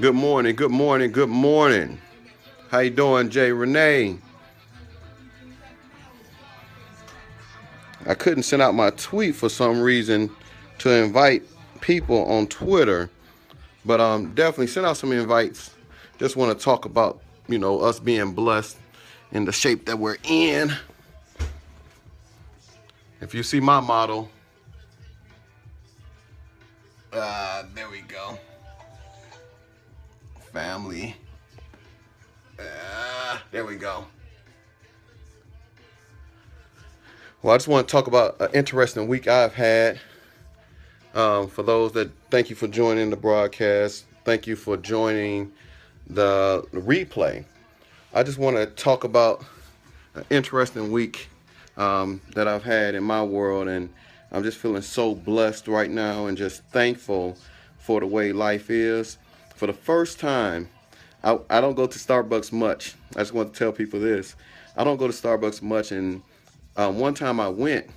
Good morning, good morning, good morning. How you doing, Jay Renee? I couldn't send out my tweet for some reason to invite people on Twitter, but definitely send out some invites. Just want to talk about, us being blessed in the shape that we're in. If you see my model, there we go. Family. There we go. Well, I just want to talk about an interesting week I've had. For those that thank you for joining the broadcast, thank you for joining the replay. I just want to talk about an interesting week that I've had in my world, and I'm just feeling so blessed right now and just thankful for the way life is. For the first time, I don't go to Starbucks much. I just want to tell people this. I don't go to Starbucks much, and one time I went,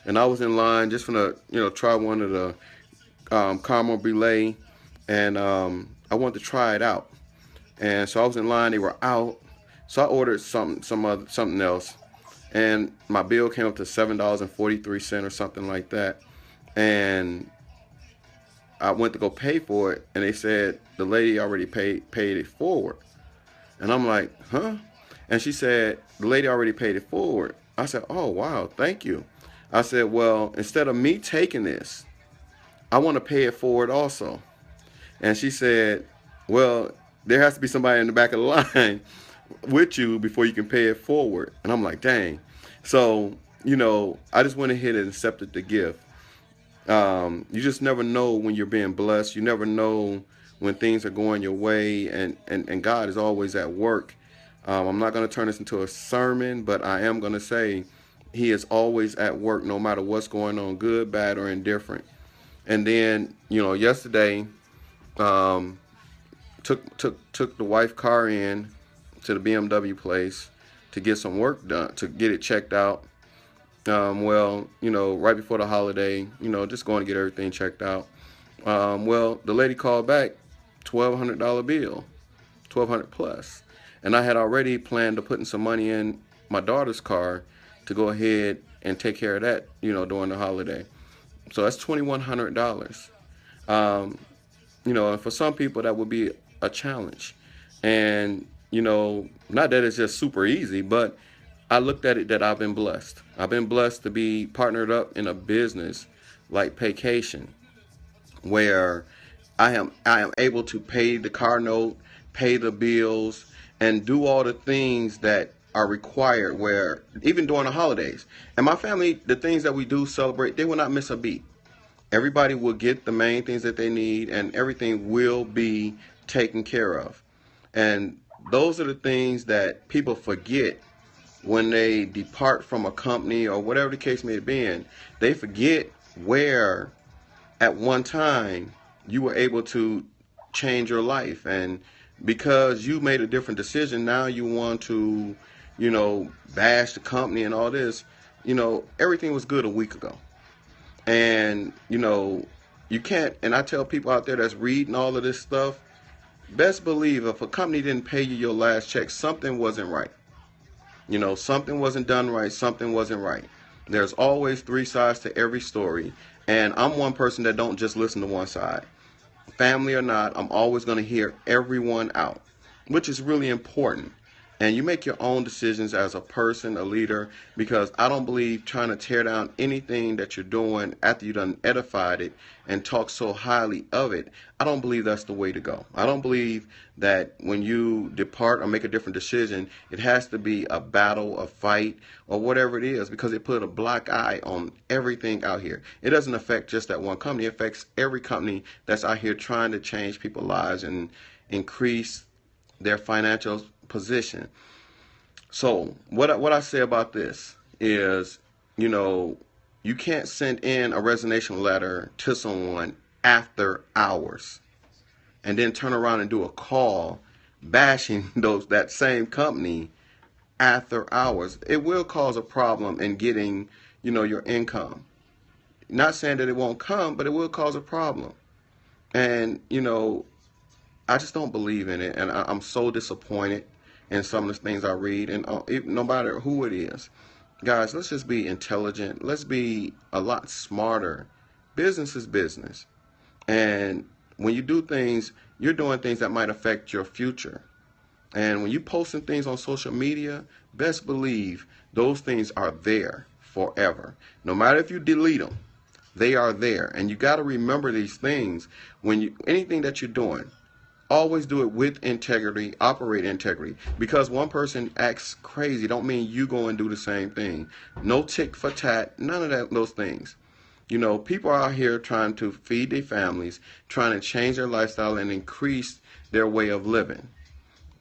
and I was in line just for the, try one of the caramel brulee, and I wanted to try it out. And so I was in line. They were out, so I ordered something else, and my bill came up to $7.43 or something like that. And I went to go pay for it, and they said the lady already paid it forward. And I'm like, huh? And she said the lady already paid it forward. I said, oh wow, thank you. I said, well, instead of me taking this, I want to pay it forward also. And she said, well, there has to be somebody in the back of the line with you before you can pay it forward. And I'm like, dang. So, I just went ahead and accepted the gift. You just never know when you're being blessed. You never know when things are going your way, and God is always at work. I'm not going to turn this into a sermon, but I am going to say he is always at work no matter what's going on, good, bad, or indifferent. And then, yesterday, took the wife car in to the BMW place to get some work done, to get it checked out. Right before the holiday, just going to get everything checked out. The lady called back, $1,200 bill, 1,200 plus, and I had already planned to putting some money in my daughter's car to go ahead and take care of that, during the holiday. So that's $2,100. And for some people that would be a challenge. And, not that it's just super easy, but I looked at it that I've been blessed. I've been blessed to be partnered up in a business like Paycation, where I am able to pay the car note, pay the bills, and do all the things that are required, where even during the holidays. And my family, the things that we do celebrate, they will not miss a beat. Everybody will get the main things that they need, and everything will be taken care of. And those are the things that people forget when they depart from a company or whatever the case may be. They forget where at one time you were able to change your life, and because you made a different decision, now you want to, bash the company and all this. Everything was good a week ago. And, you can't, and I tell people out there that's reading all of this stuff, best believe if a company didn't pay you your last check, something wasn't right. Something wasn't done right, something wasn't right. There's always three sides to every story. And I'm one person that don't just listen to one side. Family or not, I'm always going to hear everyone out, which is really important. And you make your own decisions as a person, a leader, because I don't believe trying to tear down anything that you're doing after you've done edified it and talk so highly of it. I don't believe that's the way to go. I don't believe that when you depart or make a different decision, it has to be a battle, a fight, or whatever it is, because it put a black eye on everything out here. It doesn't affect just that one company. It affects every company that's out here trying to change people's lives and increase their financial position. So what I say about this is, you can't send in a resignation letter to someone after hours and then turn around and do a call bashing that same company after hours. It will cause a problem in getting, your income. Not saying that it won't come, but it will cause a problem. And, I just don't believe in it, and I'm so disappointed in some of the things I read, and no matter who it is. Guys, let's just be intelligent. Let's be a lot smarter. Business is business. And when you do things, you're doing things that might affect your future. And when you're posting things on social media, best believe those things are there forever. No matter if you delete them, they are there. And you got to remember these things when anything that you're doing. Always do it with integrity, operate integrity. Because one person acts crazy don't mean you go and do the same thing. No tick for tat, none of those things. People are out here trying to feed their families, trying to change their lifestyle and increase their way of living.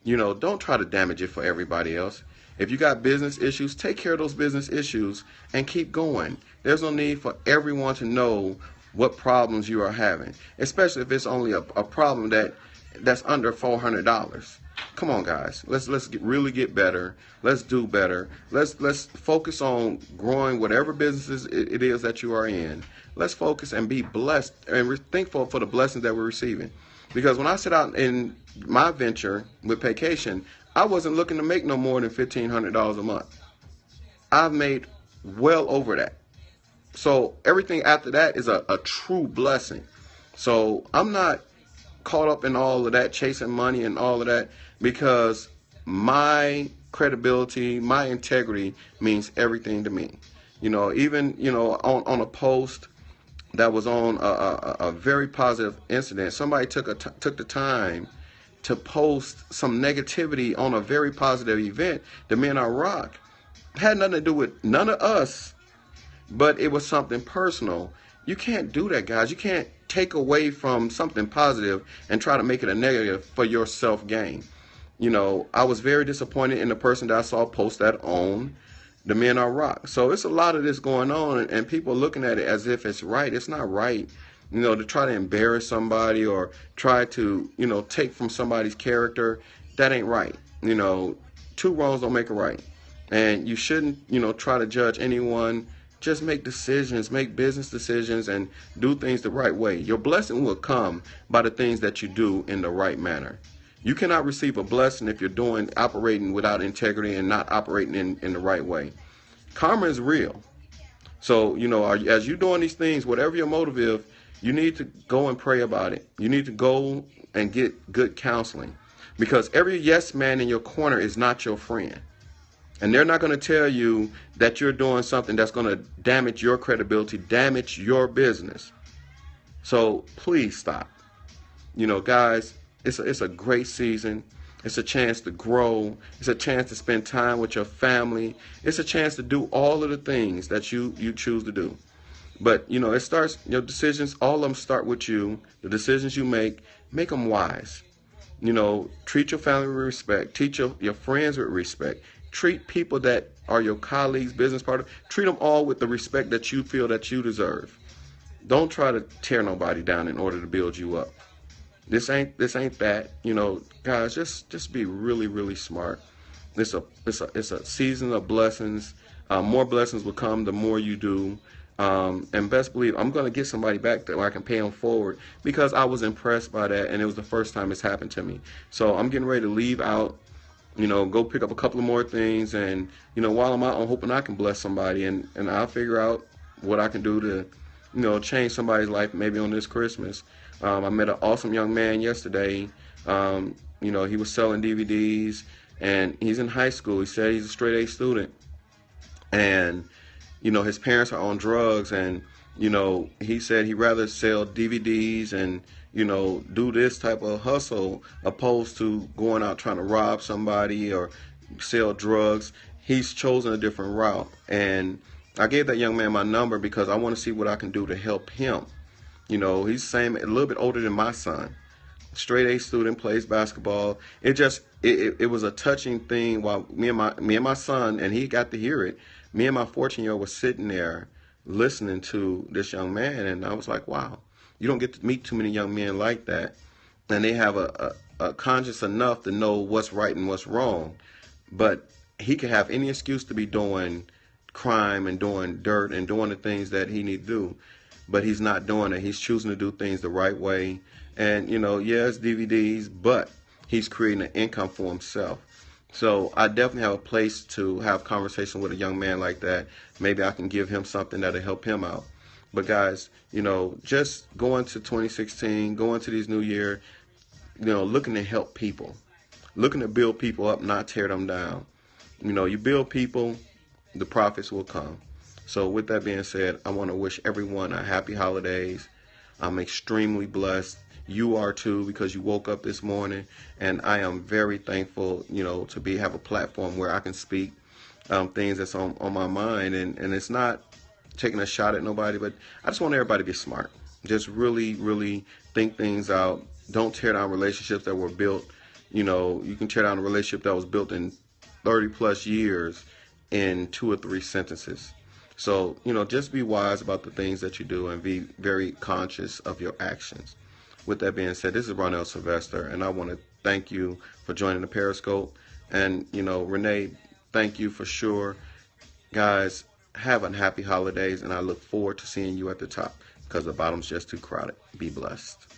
Don't try to damage it for everybody else. If you got business issues, take care of those business issues and keep going. There's no need for everyone to know what problems you are having, especially if it's only a problem that's under $400. Come on, guys. Let's really get better. Let's do better. Let's focus on growing whatever businesses it is that you are in. Let's focus and be blessed and we're thankful for the blessings that we're receiving. Because when I set out in my venture with Vacation, I wasn't looking to make no more than $1,500 a month. I've made well over that. So everything after that is a true blessing. So I'm not caught up in all of that, chasing money and all of that, because my credibility, my integrity means everything to me. Even on a post that was on a very positive incident, somebody took the time to post some negativity on a very positive event. The Men Are Rock had nothing to do with none of us, but it was something personal. You can't do that, guys. You can't take away from something positive and try to make it a negative for your self-gain. I was very disappointed in the person that I saw post that on The Men Are Rock. So it's a lot of this going on, and people looking at it as if it's right. It's not right, to try to embarrass somebody or try to, take from somebody's character. That ain't right. Two wrongs don't make a right. And you shouldn't, try to judge anyone. Just make decisions, make business decisions, and do things the right way. Your blessing will come by the things that you do in the right manner. You cannot receive a blessing if you're operating without integrity and not operating in the right way. Karma is real. So, as you're doing these things, whatever your motive is, you need to go and pray about it. You need to go and get good counseling. Because every yes man in your corner is not your friend. And they're not going to tell you that you're doing something that's going to damage your credibility, damage your business. So please stop. Guys, it's a great season. It's a chance to grow. It's a chance to spend time with your family. It's a chance to do all of the things that you choose to do. But, it starts, your decisions, all of them start with you. The decisions you make them wise. Treat your family with respect. Treat your friends with respect. Treat people that are your colleagues, business partners. Treat them all with the respect that you feel that you deserve. Don't try to tear nobody down in order to build you up. This ain't that. Guys, just be really, really smart. It's a season of blessings. More blessings will come the more you do. And best believe I'm going to get somebody back that I can pay them forward, because I was impressed by that, and it was the first time it's happened to me. So I'm getting ready to leave out. Go pick up a couple of more things, and while I'm out, I'm hoping I can bless somebody, and I'll figure out what I can do to change somebody's life maybe on this Christmas. I met an awesome young man yesterday. He was selling DVDs, and he's in high school. He said he's a straight A student, and his parents are on drugs, and he said he'd rather sell DVDs and do this type of hustle opposed to going out trying to rob somebody or sell drugs. He's chosen a different route. And I gave that young man my number because I want to see what I can do to help him. He's the same, a little bit older than my son. Straight A student, plays basketball. It was a touching thing while me and my son, and he got to hear it. Me and my 14-year-old were sitting there listening to this young man, and I was like, wow. You don't get to meet too many young men like that, and they have a conscience enough to know what's right and what's wrong. But he can have any excuse to be doing crime and doing dirt and doing the things that he need to do. but he's not doing it. He's choosing to do things the right way. And, yes, DVDs, but he's creating an income for himself. So I definitely have a place to have conversation with a young man like that. Maybe I can give him something that'll help him out. But guys, just going to 2016, going to this new year, looking to help people, looking to build people up, not tear them down. You build people, the profits will come. So with that being said, I want to wish everyone a happy holidays. I'm extremely blessed. You are too, because you woke up this morning, and I am very thankful, to have a platform where I can speak things that's on my mind, and it's not taking a shot at nobody, but I just want everybody to be smart. Just really, really think things out. Don't tear down relationships that were built. You can tear down a relationship that was built in 30 plus years in 2 or 3 sentences. So, just be wise about the things that you do and be very conscious of your actions. With that being said, this is Ronell Sylvester, and I want to thank you for joining the Periscope. And, Renee, thank you for sure. Guys, have a happy holidays, and I look forward to seeing you at the top, because the bottom's just too crowded. Be blessed.